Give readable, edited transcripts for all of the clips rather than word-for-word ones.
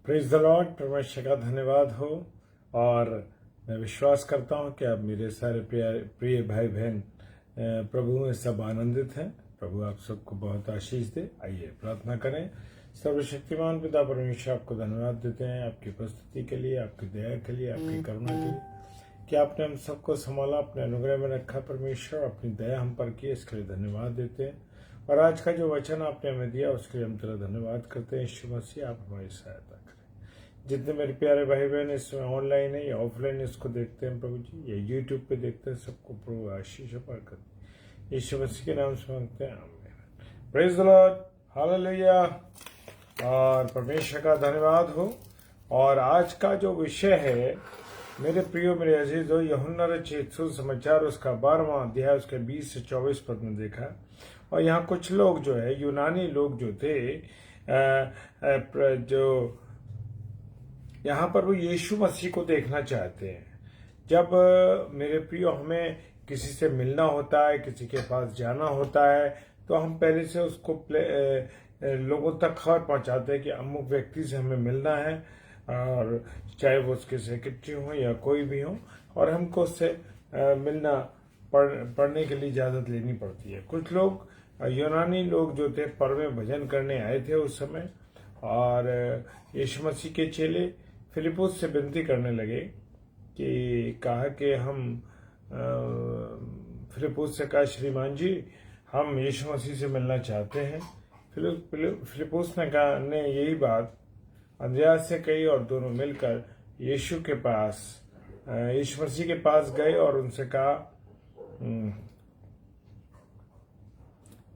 Praise the Lord. परमेश्वर का धन्यवाद हो। और मैं विश्वास करता हूं कि आप मेरे सारे प्रिय भाई बहन प्रभु में सब आनंदित हैं। प्रभु आप सबको बहुत आशीष दे। आइए प्रार्थना करें। सर्वशक्तिमान पिता परमेश्वर आपको धन्यवाद देते हैं आपकी उपस्थिति के लिए, आपकी दया के लिए, आपकी करुणा के लिए कि आपने हम सबको संभाला, अपने अनुग्रह में रखा। परमेश्वर अपनी दया हम पर की, इसके लिए धन्यवाद देते हैं। और आज का जो वचन आपने हमें दिया उसके लिए हम तेरा धन्यवाद करते हैं। यीशु मसीह आप हमारी सहायता करें। जितने मेरे प्यारे भाई बहन इसमें ऑनलाइन है या ऑफलाइन इसको देखते हैं प्रभु जी, या यूट्यूब पे देखते हैं, सबको प्रभु आशीष बरकत यीशु मसीह के नाम से मांगते हैं, आमीन। Praise the Lord, hallelujah. और परमेश्वर का धन्यवाद हो। और आज का जो विषय है मेरे प्रियो मेरे अजीज हो, यूहन्ना रचित सुसमाचार उसका 12वां अध्याय उसके 20 से 24 पद में देखा। और यहाँ कुछ लोग जो है यूनानी लोग जो थे जो यहाँ पर वो यीशु मसीह को देखना चाहते हैं। जब मेरे प्रियो हमें किसी से मिलना होता है, किसी के पास जाना होता है, तो हम पहले से उसको लोगों तक खबर पहुंचाते हैं कि अमुक व्यक्ति से हमें मिलना है, और चाहे वो उसके सेक्रेटरी हो या कोई भी हो, और हमको उससे मिलना पढ़ने के लिए इजाज़त लेनी पड़ती है। कुछ लोग यूनानी लोग जो थे पर्व में भजन करने आए थे उस समय, और यीशु मसीह के चेले फिलिपुस से विनती करने लगे कि कहा कि हम फिलिपुस से कहा, श्रीमान जी हम यीशु मसीह से मिलना चाहते हैं। फिलिपुस ने यही बात अंद्रयास से कही, और दोनों मिलकर यीशु मसीह के पास गए और उनसे कहा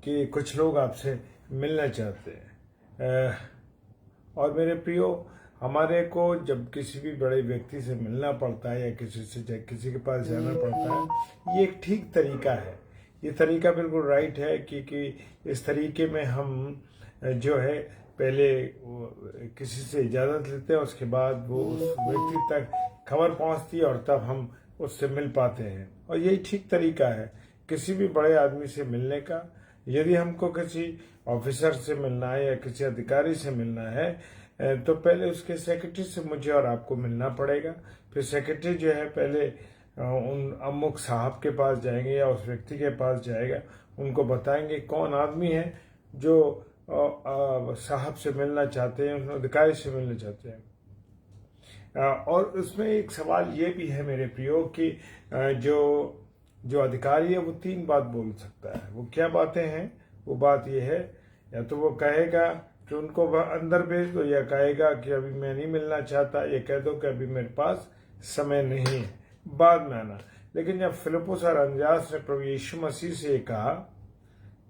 कि कुछ लोग आपसे मिलना चाहते हैं। और मेरे प्रियो, हमारे को जब किसी भी बड़े व्यक्ति से मिलना पड़ता है या किसी के पास जाना पड़ता है, ये एक ठीक तरीका है। ये तरीका बिल्कुल राइट है, क्योंकि इस तरीके में हम जो है पहले किसी से इजाज़त लेते हैं, उसके बाद वो उस व्यक्ति तक खबर पहुंचती है और तब हम उससे मिल पाते हैं। और यही ठीक तरीका है किसी भी बड़े आदमी से मिलने का। यदि हमको किसी ऑफिसर से मिलना है या किसी अधिकारी से मिलना है, तो पहले उसके सेक्रेटरी से मुझे और आपको मिलना पड़ेगा। फिर सेक्रेटरी जो है पहले उन अमुक साहब के पास जाएंगे या उस व्यक्ति के पास जाएगा, उनको बताएंगे कौन आदमी है जो साहब से मिलना चाहते हैं, उन अधिकारी से मिलना चाहते हैं। और उसमें एक सवाल ये भी है मेरे प्रियो कि जो अधिकारी है वो 3 बात बोल सकता है। वो क्या बातें हैं? वो बात ये है, या तो वो कहेगा कि उनको अंदर भेज दो, या कहेगा कि अभी मैं नहीं मिलना चाहता, ये कह दो कि अभी मेरे पास समय नहीं है, बाद में आना। लेकिन जब फिलिपुस और अंद्रयास ने प्रभु यीशु मसीह से कहा,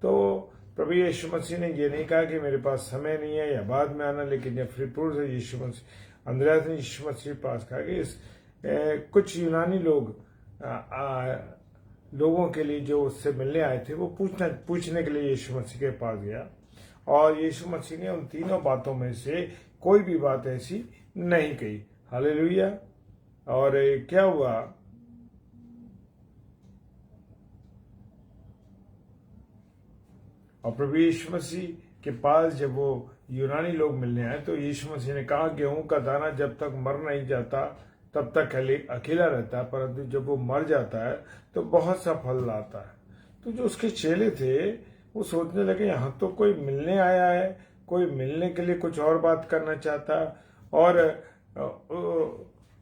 तो प्रभु यीशु मसीह ने ये नहीं कहा कि मेरे पास समय नहीं है या बाद में आना। लेकिन जब फिलिपुस और यीशु मसीह अंद्रयास ने यीशु मसीह के पास कहा कि कुछ यूनानी लोगों के लिए जो उससे मिलने आए थे, वो पूछने के लिए यीशु मसीह के पास गया। और यीशु मसीह ने उन 3 बातों में से कोई भी बात ऐसी नहीं कही। हालेलुया। और क्या हुआ, और प्रभु यीशु मसीह के पास जब वो यूनानी लोग मिलने आए, तो यीशु मसीह ने कहा, गेहूं का दाना जब तक मर नहीं जाता तब तक अकेला रहता है, परंतु जब वो मर जाता है तो बहुत सा फल लाता है। तो जो उसके चेले थे वो सोचने लगे, यहाँ तो कोई मिलने आया है, कोई मिलने के लिए कुछ और बात करना चाहता है, और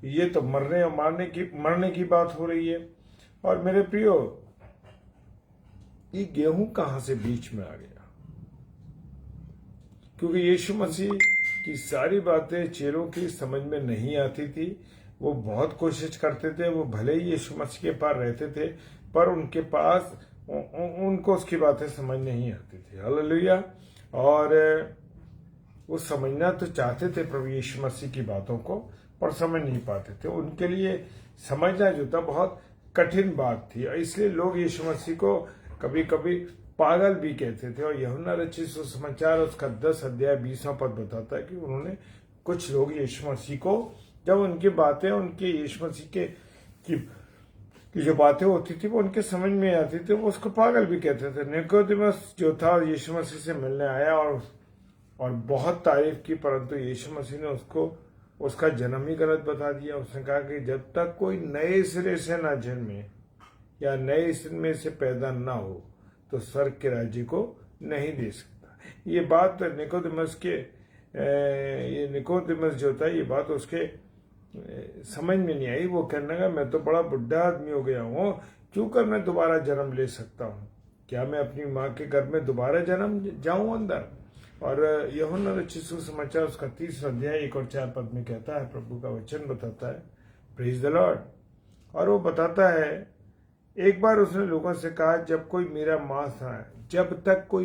ये तो मरने की बात हो रही है। और मेरे प्रियो, ये गेहूं कहां से बीच में आ गया? क्योंकि यीशु मसीह की सारी बातें चेलों की समझ में नहीं आती थी। वो बहुत कोशिश करते थे, वो भले ही यीशु मसीह के पास रहते थे, पर उनके पास उनको उसकी बातें समझ नहीं आती थी। हालेलुया। और वो समझना तो चाहते थे प्रभु यीशु मसीह की बातों को, पर समझ नहीं पाते थे। उनके लिए समझना जो था बहुत कठिन बात थी, इसलिए लोग यीशु मसीह को कभी कभी पागल भी कहते थे। और यूहन्ना रचित सुसमाचार उसका 10 अध्याय 20वां पद बताता है कि उन्होंने कुछ लोग यीशु मसीह को, जब उनकी बातें उनके यीशु मसीह की जो बातें होती थी वो उनके समझ में आती थी, वो उसको पागल भी कहते थे। निकोदेमस जो था यीशु मसीह से मिलने आया, और और बहुत तारीफ की, परंतु यीशु मसीह ने उसको उसका जन्म ही गलत बता दिया। उसने कहा कि जब तक कोई नए सिरे से ना जन्मे या नए सिरे से पैदा ना हो तो स्वर्ग के राज्य को नहीं दे सकता। ये बात निकोदेमस जो था, ये बात उसके समझ में नहीं आई। वो कहने लगा मैं तो बड़ा बुढ़ा आदमी हो गया हूँ, क्यों कर मैं दोबारा जन्म ले सकता हूँ? क्या मैं अपनी माँ के गर्भ में दोबारा जन्म जाऊं अंदर? और यूहन्ना रचित सुसमाचार उसका 30 अध्याय 1 और 4 पद में कहता है, प्रभु का वचन बताता है, प्रेज द लॉर्ड। और वो बताता है, एक बार उसने लोगों से कहा, जब तक कोई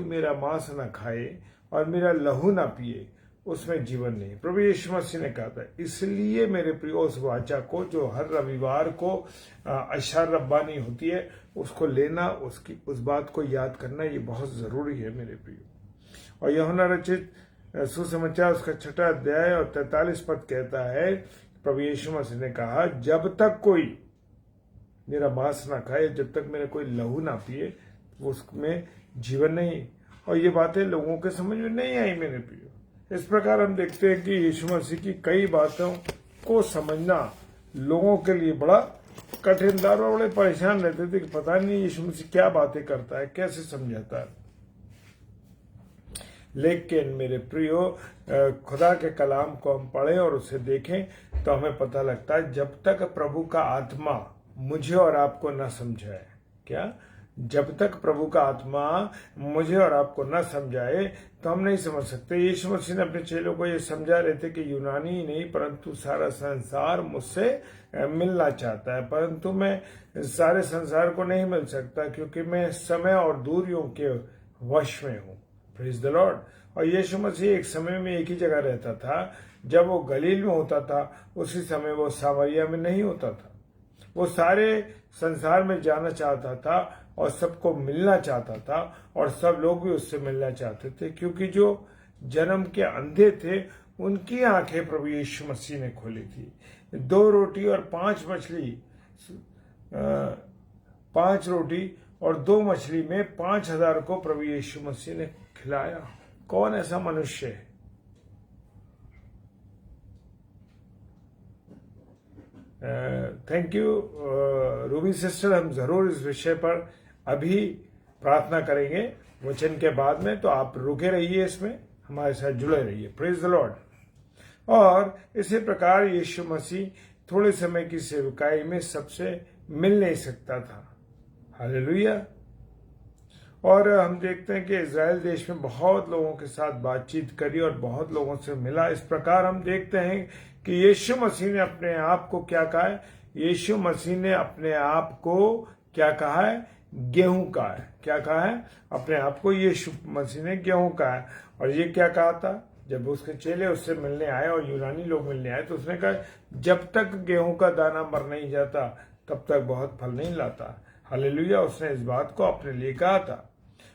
मेरा मांस ना खाए और मेरा लहू ना पिए उसमें जीवन नहीं। प्रभु यीशु मसीह ने कहा था, इसलिए मेरे प्रियो उस वाचा को जो हर रविवार को अशर रब्बानी होती है उसको लेना, उस बात को याद करना, ये बहुत जरूरी है मेरे प्रियो। और यूहन्ना रचित सुसमाचार उसका 6 अध्याय और 43 पद कहता है, प्रभु यीशु मसीह ने कहा, जब तक कोई मेरा मांस ना खाए, जब तक मेरा कोई लहू ना पिए उसमें जीवन नहीं। और ये बातें लोगों के समझ में नहीं आई मेरे प्रियो। इस प्रकार हम देखते हैं कि यीशु मसीह की कई बातों को समझना लोगों के लिए बड़ा कठिन था और बड़े परेशान रहते थे कि पता नहीं यीशु मसीह क्या बातें करता है, कैसे समझाता है। लेकिन मेरे प्रियो, खुदा के कलाम को हम पढ़ें और उसे देखें तो हमें पता लगता है, जब तक प्रभु का आत्मा मुझे और आपको न समझाए, क्या जब तक प्रभु का आत्मा मुझे और आपको न समझाए तो हम नहीं समझ सकते। यीशु मसीह ने अपने चेलों को ये समझा रहे थे कि यूनानी ही नहीं परंतु सारा संसार मुझसे मिलना चाहता है, परंतु मैं सारे संसार को नहीं मिल सकता क्योंकि मैं समय और दूरियों के वश में हूँ। Praise the Lord. और यीशु मसीह एक समय में एक ही जगह रहता था। जब वो गलील में होता था उसी समय वो सामरिया में नहीं होता था। वो सारे संसार में जाना चाहता था और सबको मिलना चाहता था और सब लोग भी उससे मिलना चाहते थे, क्योंकि जो जन्म के अंधे थे उनकी आंखें प्रभु यीशु मसीह ने खोली थी। 2 रोटी और 5 मछली, 5 रोटी और 2 मछली में 5000 को प्रभु यीशु मसीह ने खिलाया। कौन ऐसा मनुष्य है? Thank you Ruby sister. हम जरूर इस विषय पर अभी प्रार्थना करेंगे वचन के बाद में, तो आप रुके रहिए, इसमें हमारे साथ जुड़े रहिए। Praise the Lord. और इसी प्रकार यीशु मसीह थोड़े समय की सेवकाई में सबसे मिल नहीं सकता था। हालेलुया। और हम देखते हैं कि इज़राइल देश में बहुत लोगों के साथ बातचीत करी और बहुत लोगों से मिला। इस प्रकार हम देखते हैं कि यीशु मसीह ने अपने आप को क्या कहा है? यीशु मसीह ने अपने आप को क्या कहा है? गेहूं कहा है। क्या कहा है? अपने आप को यीशु मसीह ने गेहूं कहा है। और ये क्या कहा था? जब उसके चेले उससे मिलने आए और यूनानी लोग मिलने आए तो उसने कहा, जब तक गेहूं का दाना मर नहीं जाता तब तक बहुत फल नहीं लाता। हालेलुया। उसने इस बात को अपने लिए कहा था।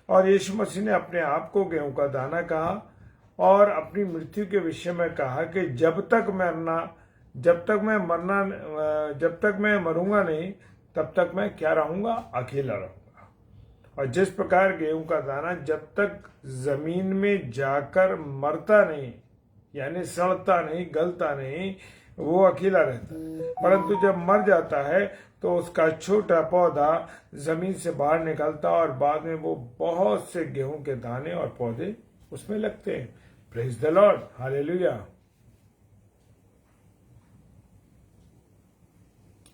और यीशु मसीह ने अपने आप को गेहूं का दाना कहा और अपनी मृत्यु के विषय में कहा कि जब तक मैं मरूंगा नहीं तब तक मैं क्या रहूंगा? अकेला रहूंगा। और जिस प्रकार गेहूं का दाना जब तक जमीन में जाकर मरता नहीं, यानी सड़ता नहीं, गलता नहीं, वो अकेला रहता है, परंतु जब मर जाता है तो उसका छोटा पौधा जमीन से बाहर निकलता और बाद में वो बहुत से गेहूं के दाने और पौधे उसमें लगते हैं। Praise the Lord. हालेलुया।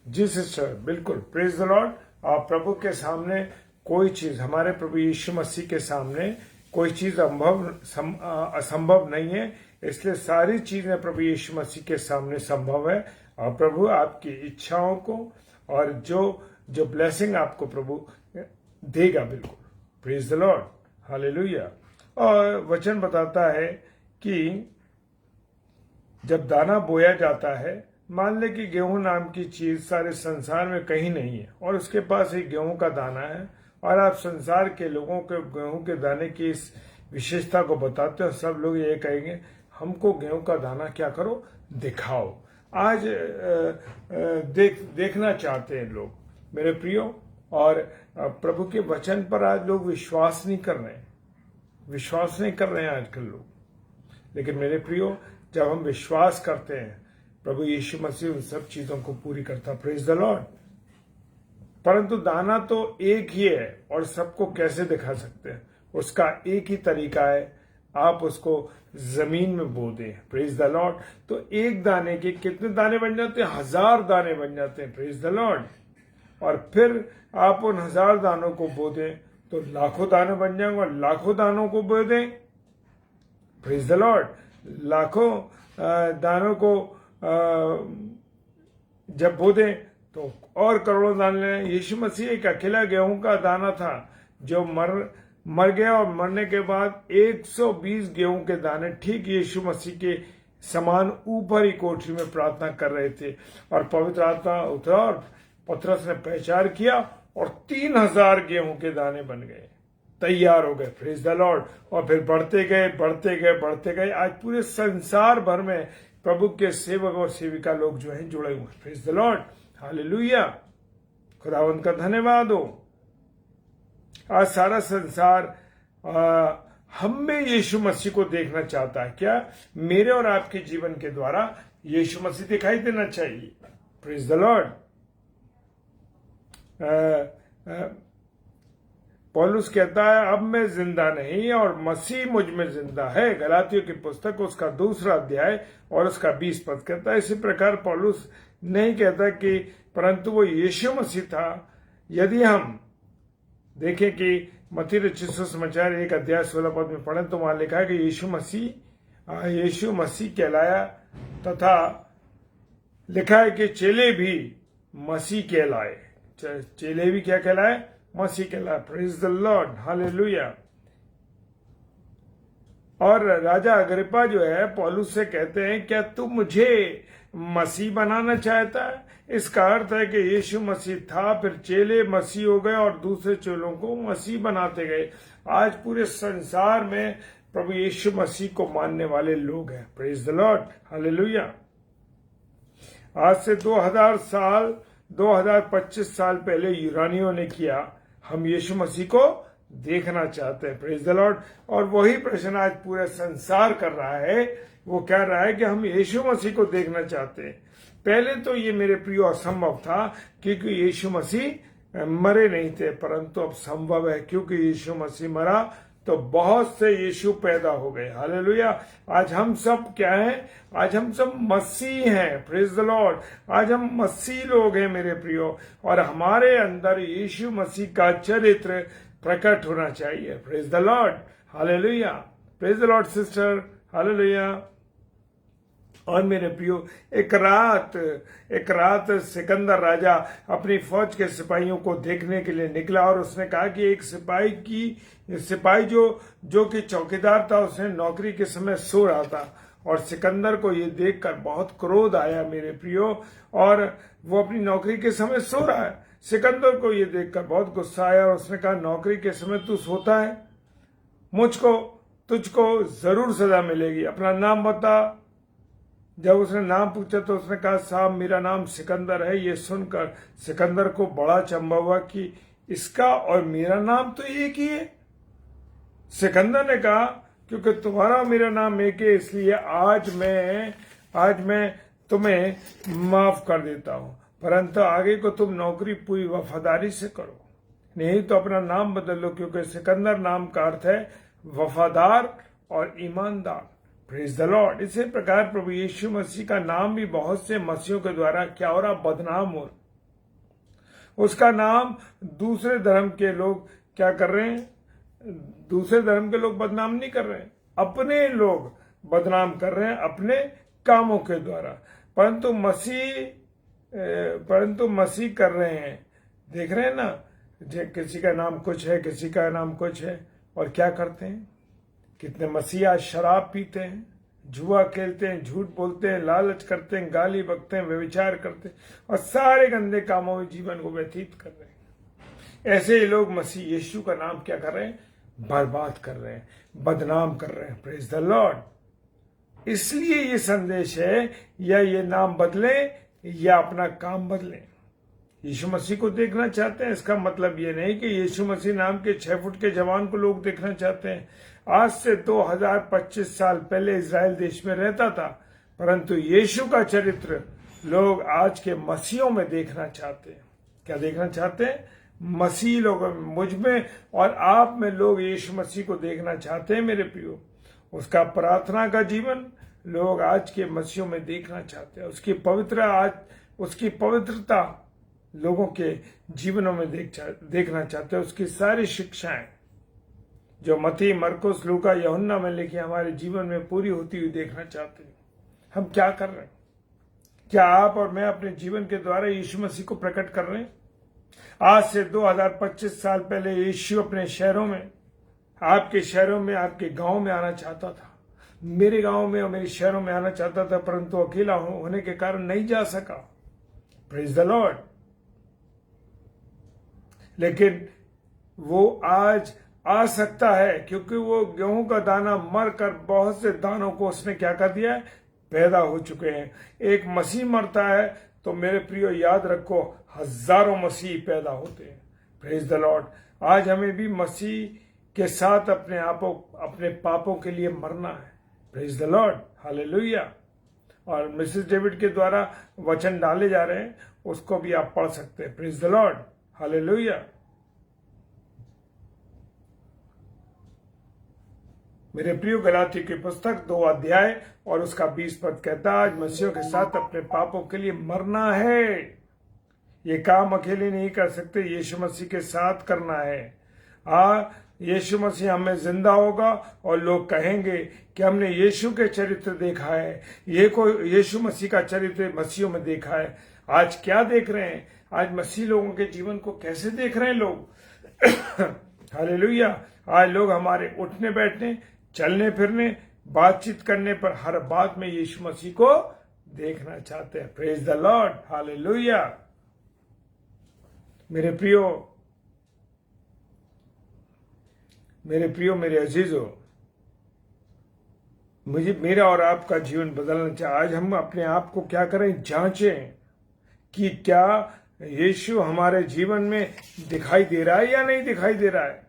जी सिस्टर, बिल्कुल। Praise the Lord. और प्रभु के सामने कोई चीज, हमारे प्रभु यीशु मसीह के सामने कोई चीज असंभव नहीं है। इसलिए सारी चीजें प्रभु यीशु मसीह के सामने संभव है। और प्रभु आपकी इच्छाओं को और जो ब्लेसिंग आपको प्रभु देगा, बिल्कुल। Praise the Lord. हालेलुया। और वचन बताता है कि जब दाना बोया जाता है, मान ले कि गेहूं नाम की चीज सारे संसार में कहीं नहीं है और उसके पास एक गेहूं का दाना है, और आप संसार के लोगों को गेहूं के दाने की इस विशेषता को बताते हो, सब लोग ये कहेंगे, हमको गेहूं का दाना क्या करो, दिखाओ। आज देखना चाहते हैं लोग, मेरे प्रियो। और प्रभु के वचन पर आज लोग विश्वास नहीं कर रहे हैं आजकल लोग। लेकिन मेरे प्रियो, जब हम विश्वास करते हैं, प्रभु यीशु मसीह उन सब चीजों को पूरी करता। Praise the Lord. परंतु दाना तो एक ही है और सबको कैसे दिखा सकते हैं? उसका एक ही तरीका है, आप उसको जमीन में बो दें। Praise the Lord. तो एक दाने के कितने दाने बन जाते हैं? 1000 दाने बन जाते हैं। Praise the Lord. और फिर आप उन 1000 दानों को बो दें तो लाखों दाने बन जाएंगे, और लाखों दानों को बो दें। Praise the Lord. लाखों दानों को जब बो दें तो और करोड़ों दाने। यीशु मसीह एक अकेला गेहूं का दाना था जो मर गया, और मरने के बाद 120 गेहूं के दाने ठीक यीशु मसीह के समान ऊपर ही कोठरी में प्रार्थना कर रहे थे, और पवित्र आत्मा उतरा और पतरस ने प्रचार किया और 3000 गेहूं के दाने बन गए, तैयार हो गए। Praise the Lord. और फिर बढ़ते गए बढ़ते गए बढ़ते गए। आज पूरे संसार भर में प्रभु के सेवक और सेविका लोग जो हैं जुड़े हुए। Praise the Lord. हालेलुया। खुदावंत का धन्यवाद हो। आज सारा संसार हम में यीशु मसीह को देखना चाहता है। क्या? मेरे और आपके जीवन के द्वारा यीशु मसीह दिखाई देना चाहिए। Praise the Lord. पौलुस कहता है, अब मैं जिंदा नहीं और मसीह मुझ में जिंदा है। गलातियों की पुस्तक उसका 2 अध्याय और उसका 20 पद कहता है। इसी प्रकार पौलुस नहीं कहता कि परंतु वो यीशु मसीह था। यदि हम देखें कि मत्ती रचित सुसमाचार 1 अध्याय 16 पद में पढ़ें तो वहां लिखा है कि यीशु मसीह कहलाया, तथा लिखा है कि चेले भी मसीह कहलाए। चेले भी क्या कहलाए? मसीह कहलाए। Praise the Lord. हालेलुया। और राजा अग्रिप्पा जो है पौलुस से कहते हैं, क्या तू मुझे मसीह बनाना चाहता है? इसका अर्थ है कि यीशु मसीह था, फिर चेले मसीह हो गए और दूसरे चेलों को मसीह बनाते गए। आज पूरे संसार में प्रभु यीशु मसीह को मानने वाले लोग हैं। Praise the Lord. हालेलुया। आज से 2025 साल पहले यूनानियों ने किया। हम यीशु मसीह को देखना चाहते हैं। Praise the Lord. और वही प्रश्न आज पूरा संसार कर रहा है। वो कह रहा है कि हम यीशु मसीह को देखना चाहते हैं। पहले तो ये मेरे प्रिय असंभव था, क्योंकि यीशु मसीह मरे नहीं थे, परंतु अब संभव है क्योंकि यीशु मसीह मरा तो बहुत से यीशु पैदा हो गए। हालेलुया। आज हम सब क्या हैं? आज हम सब मसीह हैं। Praise the Lord. आज हम मसीह लोग हैं मेरे प्रियो, और हमारे अंदर यीशु मसीह का चरित्र प्रकट होना चाहिए। Praise the Lord. Hallelujah. Praise the Lord sister. Hallelujah. और मेरे प्रियो, एक रात सिकंदर राजा अपनी फौज के सिपाहियों को देखने के लिए निकला, और उसने कहा कि एक सिपाही जो कि चौकीदार था, उसने नौकरी के समय सो रहा था, और सिकंदर को ये देखकर बहुत क्रोध आया मेरे प्रियो, और वो अपनी नौकरी के समय सो रहा है। सिकंदर को ये देखकर बहुत गुस्सा आया, और उसने कहा, नौकरी के समय तू सोता है? तुझको जरूर सजा मिलेगी। अपना नाम बता। जब उसने नाम पूछा तो उसने कहा, साहब मेरा नाम सिकंदर है। ये सुनकर सिकंदर को बड़ा चंबा हुआ कि इसका और मेरा नाम तो एक ही है। सिकंदर ने कहा, क्योंकि तुम्हारा मेरा नाम एक है, इसलिए आज मैं तुम्हें माफ कर देता हूं, परंतु आगे को तुम नौकरी पूरी वफादारी से करो, नहीं तो अपना नाम बदल लो, क्योंकि सिकंदर नाम का अर्थ है वफादार और ईमानदार। Praise the Lord. इसी प्रकार प्रभु यीशु मसीह का नाम भी बहुत से मसीहों के द्वारा क्या हो रहा? बदनाम हो। उसका नाम दूसरे धर्म के लोग क्या कर रहे हैं? दूसरे धर्म के लोग बदनाम नहीं कर रहे हैं, अपने लोग बदनाम कर रहे हैं अपने कामों के द्वारा, परंतु मसीह कर रहे हैं। देख रहे हैं ना, किसी का नाम कुछ है, किसी का नाम कुछ है, और क्या करते हैं? कितने मसीह आज शराब पीते हैं, जुआ खेलते हैं, झूठ बोलते हैं, लालच करते हैं, गाली बकते हैं, व्यभिचार करते हैं, और सारे गंदे कामों में जीवन को व्यतीत कर रहे हैं। ऐसे ही लोग मसीह यीशु का नाम क्या कर रहे हैं? बर्बाद कर रहे हैं, बदनाम कर रहे हैं। Praise the Lord. इसलिए ये संदेश है, या ये नाम बदले या अपना काम बदले। यीशु मसीह को देखना चाहते हैं, इसका मतलब ये नहीं कि यीशु मसीह नाम के 6 फुट के जवान को लोग देखना चाहते हैं। आज से 2025 साल पहले इजराइल देश में रहता था, परंतु यीशु का चरित्र लोग आज के मसीहों में देखना चाहते हैं। क्या देखना चाहते हैं? मसीह लोग, मुझ में और आप में लोग यीशु मसीह को देखना चाहते हैं मेरे प्रियो। उसका प्रार्थना का जीवन लोग आज के मसीहों में देखना चाहते हैं। उसकी पवित्रता लोगों के जीवनों में देखना चाहते हैं। उसकी सारी शिक्षाएं जो मत्ती, मरकुस, लूका, यूहन्ना में लिखी हमारे जीवन में पूरी होती हुई देखना चाहते हैं। हम क्या कर रहे हैं? क्या आप और मैं अपने जीवन के द्वारा यीशु मसीह को प्रकट कर रहे हैं? आज से 2025 साल पहले यीशु अपने शहरों में, आपके शहरों में, आपके गांव में आना चाहता था। मेरे गांव में और मेरे शहरों में आना चाहता था, परंतु अकेला होने के कारण नहीं जा सका। Praise the Lord. लेकिन वो आज आ सकता है, क्योंकि वो गेहूं का दाना मरकर बहुत से दानों को उसने क्या कर दिया है? पैदा हो चुके हैं। एक मसीह मरता है तो मेरे प्रियो याद रखो, हजारों मसीह पैदा होते हैं। Praise the Lord. आज हमें भी मसीह के साथ अपने पापों के लिए मरना है। Praise the Lord, hallelujah. और मिसेस डेविड के द्वारा वचन डाले जा रहे हैं, उसको भी आप पढ़ सकते हैं। Praise the Lord, hallelujah. मेरे प्रियो, गलाती की पुस्तक 2 अध्याय और उसका 20 पद कहता है, आज मसीह के साथ अपने पापों के लिए मरना है। ये काम अकेले नहीं कर सकते, यीशु मसीह के साथ करना है। यीशु मसीह हमें जिंदा होगा और लोग कहेंगे कि हमने यीशु के चरित्र देखा है। यीशु मसीह का चरित्र मसीहों में देखा है। आज क्या देख रहे हैं? आज मसीह लोगों के जीवन को कैसे देख रहे हैं लोग? हालेलुया। आज लोग हमारे उठने बैठने, चलने फिरने, बातचीत करने पर हर बात में यीशु मसीह को देखना चाहते हैं। Praise the Lord, hallelujah. मेरे प्रियो, मेरे अजीजों, मेरा और आपका जीवन बदलना चाहिए। आज हम अपने आप को क्या करें? जांचें कि क्या यीशु हमारे जीवन में दिखाई दे रहा है या नहीं दिखाई दे रहा है।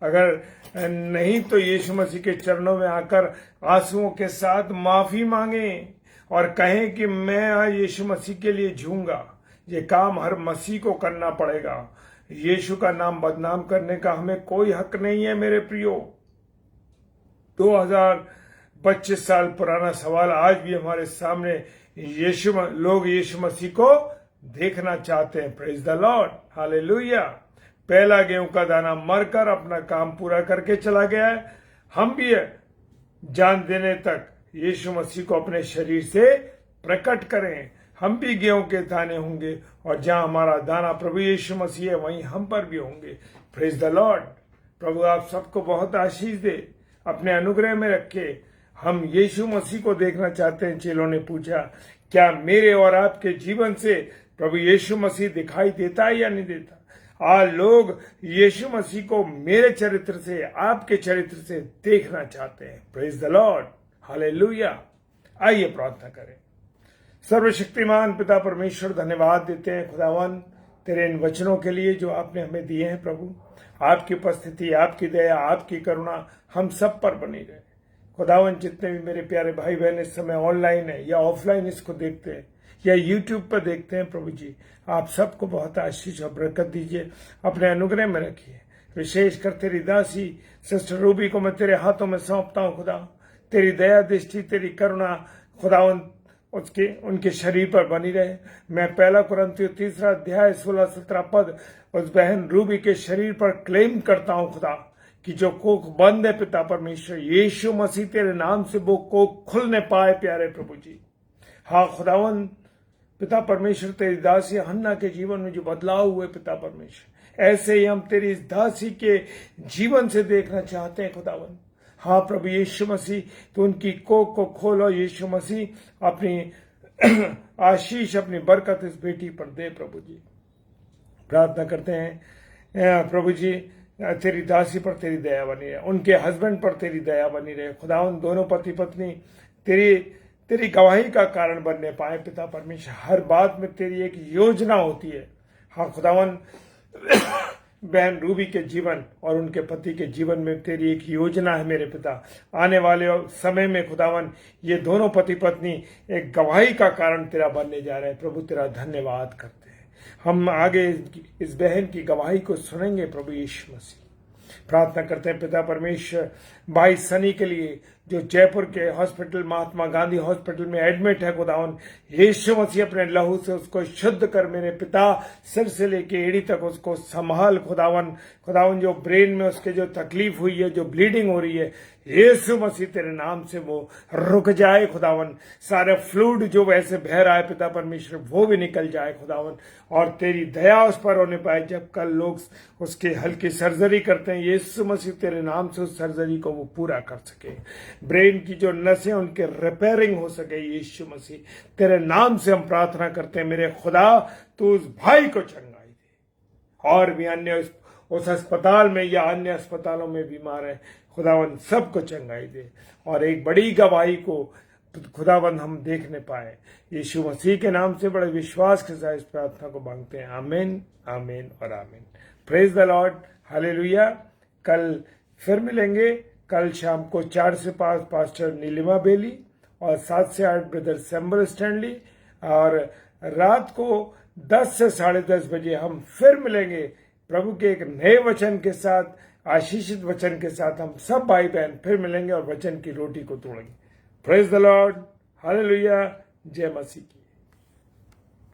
अगर नहीं तो यीशु मसीह के चरणों में आकर आंसुओं के साथ माफी मांगें और कहें कि मैं आज यीशु मसीह के लिए जीऊंगा। ये काम हर मसीह को करना पड़ेगा। यीशु का नाम बदनाम करने का हमें कोई हक नहीं है मेरे प्रियो। 2025 साल पुराना सवाल आज भी हमारे सामने, लोग यीशु मसीह को देखना चाहते हैं। Praise the Lord, hallelujah. पहला गेहूं का दाना मरकर अपना काम पूरा करके चला गया है। हम भी जान देने तक यीशु मसीह को अपने शरीर से प्रकट करें। हम भी गेहूं के दाने होंगे और जहां हमारा दाना प्रभु यीशु मसीह है, वहीं हम पर भी होंगे। Praise the Lord. प्रभु आप सबको बहुत आशीष दे, अपने अनुग्रह में रखे। हम यीशु मसीह को देखना चाहते हैं। चेलों ने पूछा, क्या मेरे और आपके जीवन से प्रभु यीशु मसीह दिखाई देता है या नहीं देता? आज लोग यीशु मसीह को मेरे चरित्र से, आपके चरित्र से देखना चाहते हैं। Praise the Lord, hallelujah. आइए प्रार्थना करें। सर्वशक्तिमान पिता परमेश्वर, धन्यवाद देते हैं खुदावन तेरे इन वचनों के लिए जो आपने हमें दिए हैं। प्रभु आपकी उपस्थिति, आपकी दया, आपकी करुणा हम सब पर बनी रहे। खुदावन जितने भी मेरे प्यारे भाई बहन इस समय ऑनलाइन है या ऑफलाइन इसको देखते हैं या यूट्यूब पर देखते हैं, प्रभु जी आप सबको बहुत आशीष और बरकत दीजिए, अपने अनुग्रह में रखिए। विशेषकर तेरी दासी सिस्टर रूबी को मैं तेरे हाथों में सौंपता हूँ खुदा। तेरी दया दृष्टि, तेरी करुणा खुदावन उनके शरीर पर बनी रहे। मैं 1 कुरिन्थियों 3 अध्याय 16-17 पद उस बहन रूबी के शरीर पर क्लेम करता हूँ खुदा कि जो कोख बंद है पिता परमेश्वर यीशु मसीह तेरे नाम से वो कोख खुलने पाए। प्यारे प्रभु जी, हाँ खुदावन पिता परमेश्वर, तेरी दासी हन्ना के जीवन में जो बदलाव हुए पिता परमेश्वर, ऐसे ही हम तेरी इस दासी के जीवन से देखना चाहते हैं खुदावन। हाँ प्रभु यीशु मसीह, तो उनकी कोख को खोलो यीशु मसीह, अपनी आशीष, अपनी बरकत इस बेटी पर दे प्रभु जी। प्रार्थना करते हैं प्रभु जी, तेरी दासी पर तेरी दया बनी रहे, उनके हस्बैंड पर तेरी दया बनी रहे खुदावन। दोनों पति पत्नी तेरी गवाही का कारण बनने पाए पिता परमेश्वर। हर बात में तेरी एक योजना होती है। हाँ खुदावन, बहन रूबी के जीवन और उनके पति के जीवन में तेरी एक योजना है मेरे पिता। आने वाले समय में खुदावन ये दोनों पति पत्नी एक गवाही का कारण तेरा बनने जा रहे हैं। प्रभु तेरा धन्यवाद करते हैं। हम आगे इस बहन की गवाही को सुनेंगे प्रभु यीशु मसीह। प्रार्थना करते हैं पिता परमेश्वर भाई सनी के लिए जो जयपुर के हॉस्पिटल महात्मा गांधी हॉस्पिटल में एडमिट है। खुदावन यीशु मसीह अपने लहू से उसको शुद्ध कर मेरे पिता, सिर से लेके एड़ी तक उसको संभाल। खुदावन जो ब्रेन में उसके जो तकलीफ हुई है, जो ब्लीडिंग हो रही है, यीशु मसीह तेरे नाम से वो रुक जाए। खुदावन सारे फ्लूइड जो वैसे बह रहा है पिता परमेश्वर वो भी निकल जाए खुदावन, और तेरी दया उस पर होने पाए। जब कल लोग उसकी हल्की सर्जरी करते हैं, यीशु मसीह तेरे नाम से उस सर्जरी को वो पूरा कर सके। ब्रेन की जो नसें उनके रिपेयरिंग हो सके, यीशु मसीह तेरे नाम से हम प्रार्थना करते हैं। मेरे खुदा तू उस भाई को चंगाई दे। और भी अन्य उस अस्पताल में या अन्य अस्पतालों में बीमार है, खुदावन सबको चंगाई दे और एक बड़ी गवाही को खुदावन हम देखने पाए। यीशु मसीह के नाम से बड़े विश्वास के साथ इस प्रार्थना को मांगते हैं। आमीन, आमीन और आमीन। Praise the Lord, hallelujah. कल फिर मिलेंगे। कल शाम को 4 से 5 पास्टर नीलिमा बेली और 7 से 8 ब्रदर सैम्बल स्टैनली, और रात को 10 से 10:30 बजे हम फिर मिलेंगे प्रभु के एक नए वचन के साथ, आशीषित वचन के साथ। हम सब भाई बहन फिर मिलेंगे और वचन की रोटी को तोड़ेंगे। Praise the Lord, hallelujah. जय मसीह की।